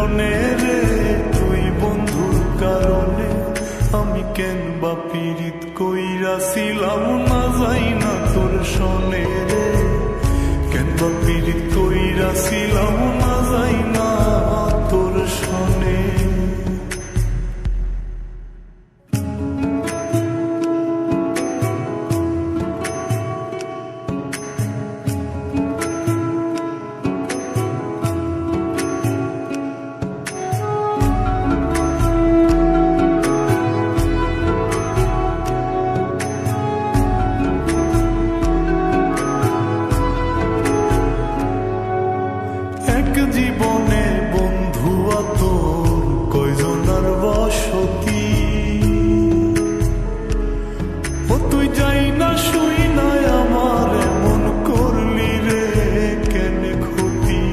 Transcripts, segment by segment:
জনে রে তুই বন্ধুর কারণে আমি কেন বা পীড়িত কইরাছিলাম না যাই না তোর শোনে রে কেন বা পীড়িত কইরাছিলাম না যাই না তোর শোনে জীবনে বন্ধু তোর কয়জনার বসতি ও তুই যাই না শুই না আমার এমন করলি রে কেন ক্ষতি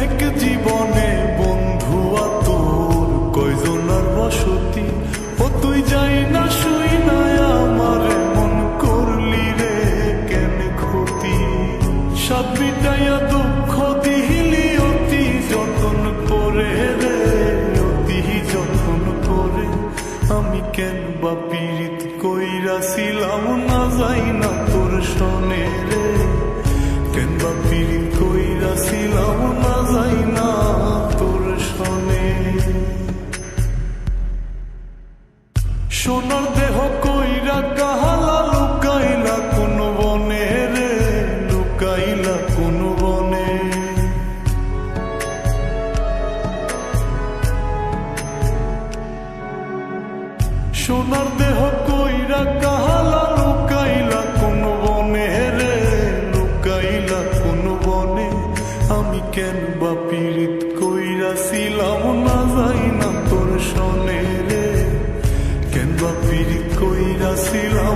এক জীবনে বন্ধু তোর কয়জনার বসতি ও তুই যাই না শুই না আমার এমন করলি রে কেন ক্ষতি সব বিটাইয়া দুঃখ দিলি অতি যতন করে রে অতি যতন করে আমি কেন বা পীড়িত কইরাছিলাম না যাই না তোর শোনে রে কেন বা পীড়িত কইরাছিলাম না যাই না তোর শোনে সোনার দেহ কইরা কাহালা লুকাইলা কোন বনে রে লুকাইলা কোন বনে সোনার দেহ কইরা কাহালা লুকাইলা কোন বনে রে লুকাইলা কোন বনে আমি কেন বা পীড়িত কইরাছিলাম না যাই না তোর শোনে রে কেন বা পীড়িত কইরাছিলাম